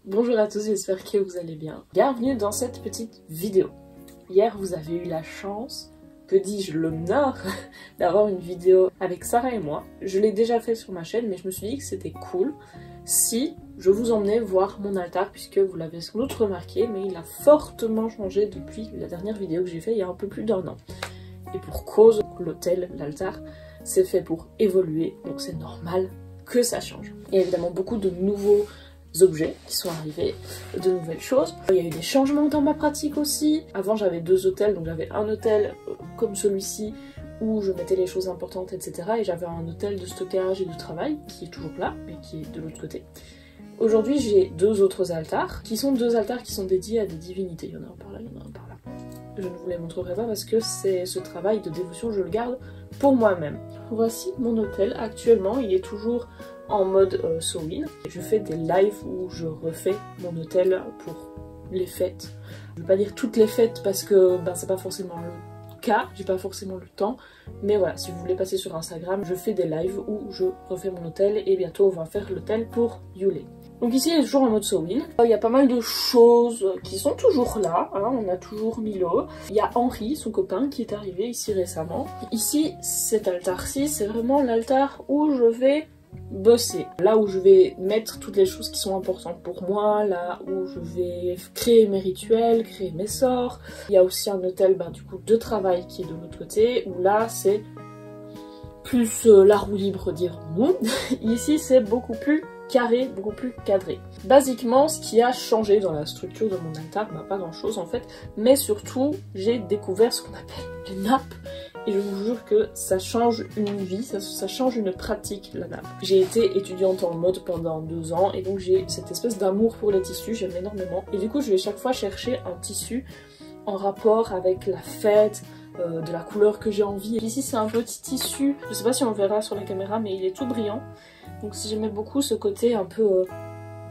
Bonjour à tous, j'espère que vous allez bien. Bienvenue dans cette petite vidéo. Hier, vous avez eu la chance, que dis-je, l'honneur d'avoir une vidéo avec Sarah et moi. Je l'ai déjà fait sur ma chaîne, mais je me suis dit que c'était cool si je vous emmenais voir mon altar, puisque vous l'avez sans doute remarqué, mais il a fortement changé depuis la dernière vidéo que j'ai fait il y a un peu plus d'1 an. Et pour cause, l'autel, l'altar, c'est fait pour évoluer, donc c'est normal que ça change. Il y a évidemment beaucoup de nouveaux objets qui sont arrivés, de nouvelles choses. Il y a eu des changements dans ma pratique aussi. Avant j'avais 2 autels, donc j'avais un autel comme celui-ci où je mettais les choses importantes, etc. Et j'avais un autel de stockage et de travail qui est toujours là, mais qui est de l'autre côté. Aujourd'hui j'ai 2 autres altars, qui sont 2 altars qui sont dédiés à des divinités. Il y en a un par là, il y en a un par là. Je ne vous les montrerai pas parce que c'est ce travail de dévotion, je le garde pour moi-même. Voici mon autel. Actuellement il est toujours en mode Samhain. Je fais des lives où je refais mon autel pour les fêtes. Je vais pas dire toutes les fêtes parce que c'est pas forcément le cas, j'ai pas forcément le temps, mais voilà, si vous voulez passer sur Instagram, je fais des lives où je refais mon autel et bientôt on va faire l'autel pour Yule. Donc ici il est toujours en mode Samhain. Il y a pas mal de choses qui sont toujours là, hein. On a toujours Milo. Il y a Henri, son copain, qui est arrivé ici récemment. Ici, cet altar-ci, c'est vraiment l'altar où je vais bosser. Là où je vais mettre toutes les choses qui sont importantes pour moi, là où je vais créer mes rituels, créer mes sorts. Il y a aussi un autel du coup de travail qui est de l'autre côté, où là c'est plus la roue libre, dirons-nous. Ici c'est beaucoup plus carré, beaucoup plus cadré. Basiquement, ce qui a changé dans la structure de mon altar, pas grand chose en fait, mais surtout j'ai découvert ce qu'on appelle les nappes. Et je vous jure que ça change une vie, ça change une pratique, la nappe. J'ai été étudiante en mode pendant 2 ans et donc j'ai cette espèce d'amour pour les tissus, j'aime énormément. Et du coup je vais chaque fois chercher un tissu en rapport avec la fête, de la couleur que j'ai envie. Et ici c'est un petit tissu, je sais pas si on verra sur la caméra mais il est tout brillant. Donc si j'aimais beaucoup ce côté un peu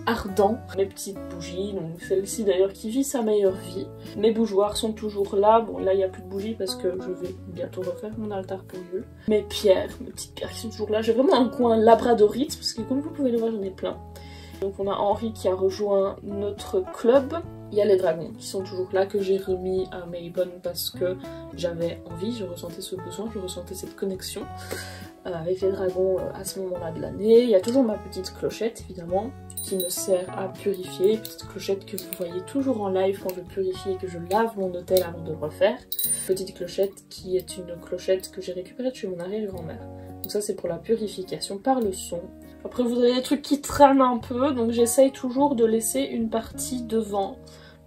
ardent. Mes petites bougies, donc celle-ci d'ailleurs qui vit sa meilleure vie. Mes bougeoirs sont toujours là, bon là il n'y a plus de bougies parce que je vais bientôt refaire mon altar pour Yule. Mes pierres, mes petites pierres qui sont toujours là, j'ai vraiment un coin labradorite parce que comme vous pouvez le voir j'en ai plein. Donc on a Henri qui a rejoint notre club. Il y a les dragons qui sont toujours là, que j'ai remis à Maybon parce que j'avais envie, je ressentais ce besoin, je ressentais cette connexion avec les dragons à ce moment-là de l'année. Il y a toujours ma petite clochette évidemment qui me sert à purifier, petite clochette que vous voyez toujours en live quand je purifie et que je lave mon autel avant de le refaire. Petite clochette qui est une clochette que j'ai récupérée de chez mon arrière-grand-mère. Donc ça c'est pour la purification par le son. Après vous avez des trucs qui traînent un peu, donc j'essaye toujours de laisser une partie devant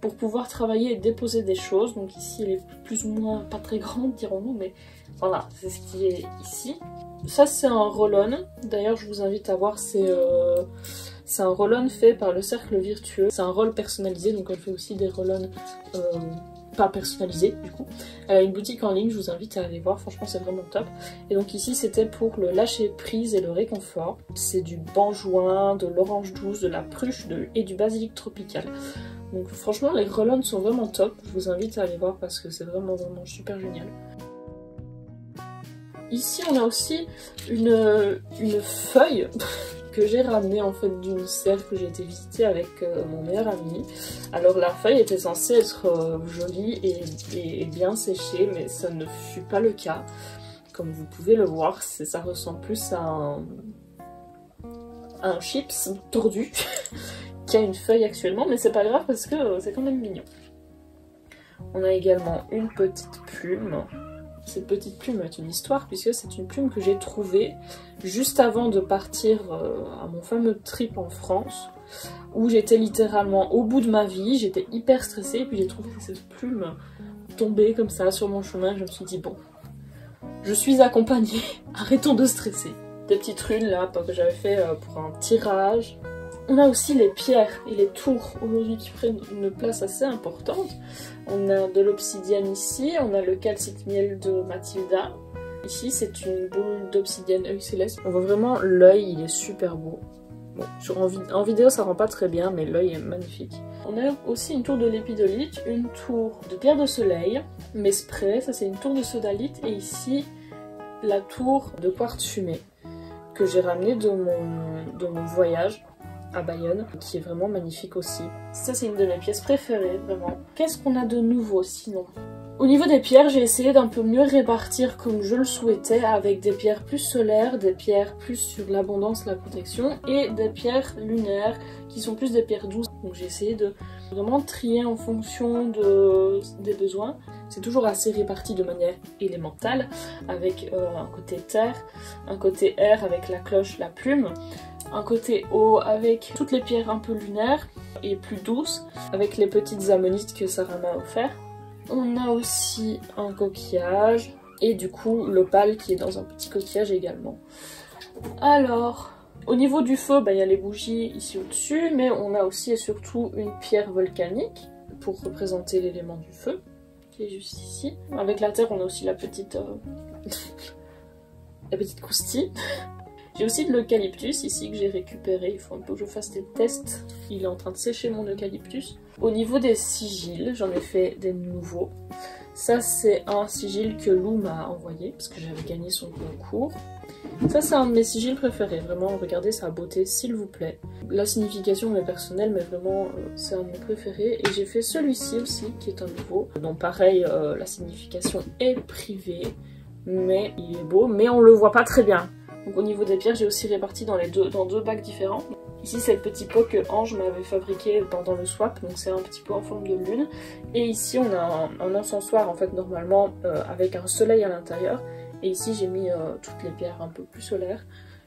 pour pouvoir travailler et déposer des choses. Donc ici elle est plus ou moins pas très grande dirons-nous, mais voilà, c'est ce qui est ici. Ça c'est un roll-on, d'ailleurs je vous invite à voir, c'est un roll-on fait par le Cercle Virtueux. C'est un roll personnalisé, donc elle fait aussi des roll-on pas personnalisés du coup. Elle a une boutique en ligne, je vous invite à aller voir, franchement c'est vraiment top. Et donc ici c'était pour le lâcher prise et le réconfort. C'est du benjoin, de l'orange douce, de la pruche et du basilic tropical. Donc franchement les roll-on sont vraiment top, je vous invite à aller voir parce que c'est vraiment super génial. Ici on a aussi une feuille que j'ai ramenée en fait d'une serre que j'ai été visiter avec mon meilleur ami. Alors la feuille était censée être jolie et bien séchée, mais ça ne fut pas le cas. Comme vous pouvez le voir, ça ressemble plus à un chips tordu qui a une feuille actuellement, mais c'est pas grave parce que c'est quand même mignon. On a également une petite plume. Cette petite plume est une histoire puisque c'est une plume que j'ai trouvée juste avant de partir à mon fameux trip en France où j'étais littéralement au bout de ma vie, j'étais hyper stressée et puis j'ai trouvé cette plume tomber comme ça sur mon chemin. Je me suis dit bon, je suis accompagnée, arrêtons de stresser. Des petites runes là que j'avais fait pour un tirage. On a aussi les pierres et les tours aujourd'hui qui prennent une place assez importante. On a de l'obsidienne ici, on a le calcite miel de Mathilda. Ici c'est une boule d'obsidienne œil céleste. On voit vraiment l'œil, il est super beau. Bon, en vidéo ça rend pas très bien mais l'œil est magnifique. On a aussi une tour de l'épidolite, une tour de pierre de soleil, mes sprays, ça c'est une tour de sodalite et ici la tour de quartz fumé que j'ai ramené de mon voyage. à Bayonne, qui est vraiment magnifique aussi. Ça c'est une de mes pièces préférées, vraiment. Qu'est-ce qu'on a de nouveau sinon? Au niveau des pierres, j'ai essayé d'un peu mieux répartir comme je le souhaitais, avec des pierres plus solaires, des pierres plus sur l'abondance, la protection, et des pierres lunaires qui sont plus des pierres douces. Donc j'ai essayé de vraiment trier en fonction des besoins. C'est toujours assez réparti de manière élémentale, avec un côté terre, un côté air avec la cloche, la plume, un côté eau avec toutes les pierres un peu lunaires et plus douces, avec les petites ammonites que Sarah m'a offert. On a aussi un coquillage et du coup l'opale qui est dans un petit coquillage également. Alors, au niveau du feu, il y a les bougies ici au-dessus, mais on a aussi et surtout une pierre volcanique pour représenter l'élément du feu, qui est juste ici. Avec la terre, on a aussi la petite croustille. J'ai aussi de l'eucalyptus ici que j'ai récupéré, il faut un peu que je fasse des tests. Il est en train de sécher mon eucalyptus. Au niveau des sigils, j'en ai fait des nouveaux. Ça c'est un sigil que Lou m'a envoyé parce que j'avais gagné son concours. Ça c'est un de mes sigils préférés, vraiment regardez sa beauté s'il vous plaît. La signification est personnelle mais vraiment c'est un de mes préférés. Et j'ai fait celui-ci aussi qui est un nouveau. Donc pareil, la signification est privée mais il est beau mais on le voit pas très bien. Donc au niveau des pierres, j'ai aussi réparti dans deux bacs différents. Ici c'est le petit pot que Ange m'avait fabriqué pendant le swap, donc c'est un petit pot en forme de lune. Et ici on a un encensoir en fait normalement avec un soleil à l'intérieur. Et ici j'ai mis toutes les pierres un peu plus solaires,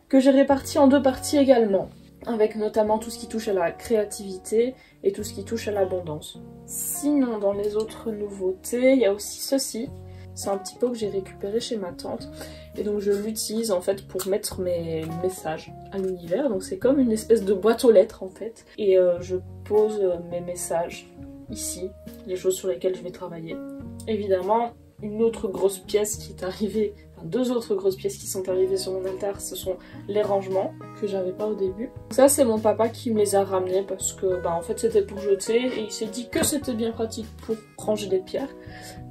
que j'ai réparties en deux parties également. Avec notamment tout ce qui touche à la créativité et tout ce qui touche à l'abondance. Sinon dans les autres nouveautés, il y a aussi ceci. C'est un petit pot que j'ai récupéré chez ma tante et donc je l'utilise en fait pour mettre mes messages à l'univers. Donc c'est comme une espèce de boîte aux lettres en fait. Et je pose mes messages ici, les choses sur lesquelles je vais travailler. Évidemment, une autre grosse pièce qui est arrivée, enfin deux autres grosses pièces qui sont arrivées sur mon altar, ce sont les rangements que j'avais pas au début. Ça c'est mon papa qui me les a ramenés parce que en fait c'était pour jeter et il s'est dit que c'était bien pratique pour ranger des pierres.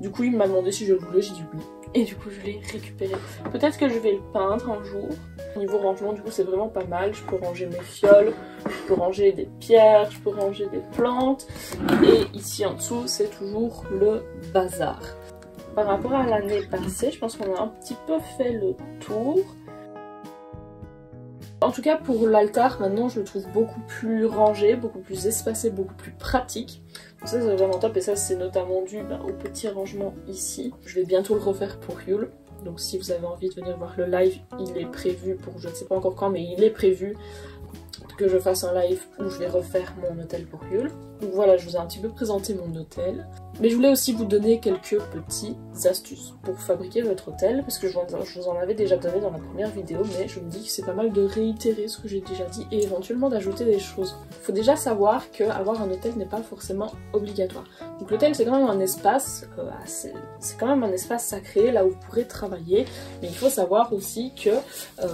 Du coup il m'a demandé si je voulais, j'ai dit oui. Et du coup je l'ai récupéré. Peut-être que je vais le peindre un jour. Au niveau rangement du coup c'est vraiment pas mal. Je peux ranger mes fioles, je peux ranger des pierres, je peux ranger des plantes. Et ici en dessous c'est toujours le bazar. Par rapport à l'année passée, je pense qu'on a un petit peu fait le tour. En tout cas pour l'altar, maintenant je le trouve beaucoup plus rangé, beaucoup plus espacé, beaucoup plus pratique. Donc ça c'est vraiment top et ça c'est notamment dû au petit rangement ici. Je vais bientôt le refaire pour Yule. Donc si vous avez envie de venir voir le live, il est prévu pour je ne sais pas encore quand, mais il est prévu que je fasse un live où je vais refaire mon hôtel pour Yule. Donc voilà, je vous ai un petit peu présenté mon hôtel. Mais je voulais aussi vous donner quelques petites astuces pour fabriquer votre hôtel, parce que je vous en avais déjà donné dans la première vidéo, mais je me dis que c'est pas mal de réitérer ce que j'ai déjà dit et éventuellement d'ajouter des choses. Il faut déjà savoir qu'avoir un hôtel n'est pas forcément obligatoire. Donc l'hôtel c'est quand même un espace, c'est quand même un espace sacré, là où vous pourrez travailler, mais il faut savoir aussi que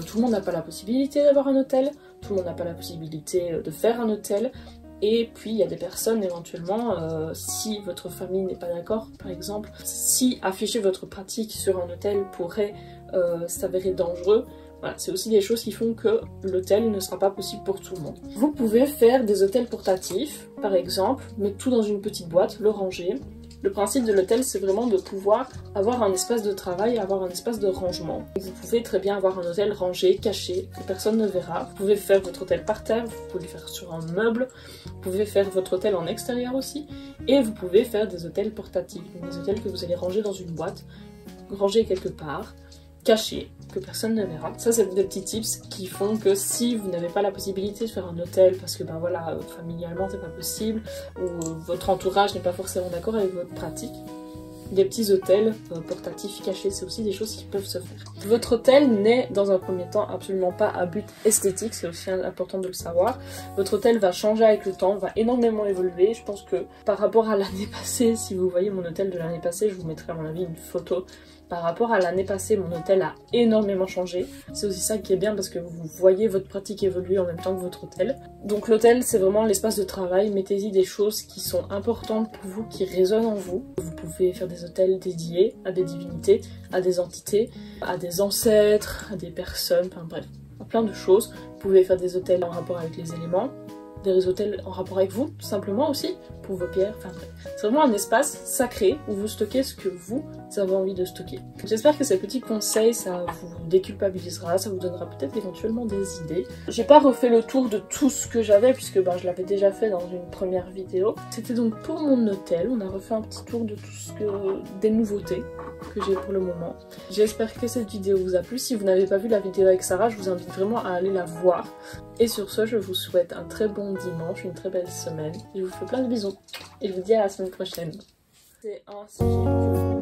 tout le monde n'a pas la possibilité d'avoir un hôtel, tout le monde n'a pas la possibilité de faire un hôtel. Et puis il y a des personnes éventuellement, si votre famille n'est pas d'accord par exemple, si afficher votre pratique sur un hôtel pourrait s'avérer dangereux, voilà, c'est aussi des choses qui font que l'hôtel ne sera pas possible pour tout le monde. Vous pouvez faire des hôtels portatifs, par exemple, mettre tout dans une petite boîte, le ranger. Le principe de l'hôtel, c'est vraiment de pouvoir avoir un espace de travail, avoir un espace de rangement. Vous pouvez très bien avoir un hôtel rangé, caché, que personne ne verra. Vous pouvez faire votre hôtel par terre, vous pouvez le faire sur un meuble, vous pouvez faire votre hôtel en extérieur aussi, et vous pouvez faire des hôtels portatifs, des hôtels que vous allez ranger dans une boîte, ranger quelque part, caché, que personne ne verra. Ça c'est des petits tips qui font que si vous n'avez pas la possibilité de faire un hôtel parce que voilà, familialement c'est pas possible, ou votre entourage n'est pas forcément d'accord avec votre pratique, des petits hôtels portatifs cachés, c'est aussi des choses qui peuvent se faire. Votre hôtel n'est dans un premier temps absolument pas à but esthétique, c'est aussi important de le savoir. Votre hôtel va changer avec le temps, va énormément évoluer. Je pense que par rapport à l'année passée, si vous voyez mon hôtel de l'année passée, je vous mettrai à mon avis une photo. Par rapport à l'année passée, mon hôtel a énormément changé. C'est aussi ça qui est bien parce que vous voyez votre pratique évoluer en même temps que votre hôtel. Donc l'hôtel, c'est vraiment l'espace de travail. Mettez-y des choses qui sont importantes pour vous, qui résonnent en vous. Vous pouvez faire des hôtels dédiés à des divinités, à des entités, à des ancêtres, à des personnes, enfin bref. plein de choses. Vous pouvez faire des hôtels en rapport avec les éléments, des hôtels en rapport avec vous, tout simplement aussi, pour vos pierres, enfin bref. C'est vraiment un espace sacré où vous stockez ce que vous avez envie de stocker. J'espère que ces petits conseils, ça vous déculpabilisera, ça vous donnera peut-être éventuellement des idées. J'ai pas refait le tour de tout ce que j'avais, puisque je l'avais déjà fait dans une première vidéo. C'était donc pour mon hôtel, on a refait un petit tour de tout ce que... des nouveautés que j'ai pour le moment. J'espère que cette vidéo vous a plu. Si vous n'avez pas vu la vidéo avec Sarah, je vous invite vraiment à aller la voir. Et sur ce, je vous souhaite un très bon dimanche, une très belle semaine. Je vous fais plein de bisous et je vous dis à la semaine prochaine. C'est un sujet que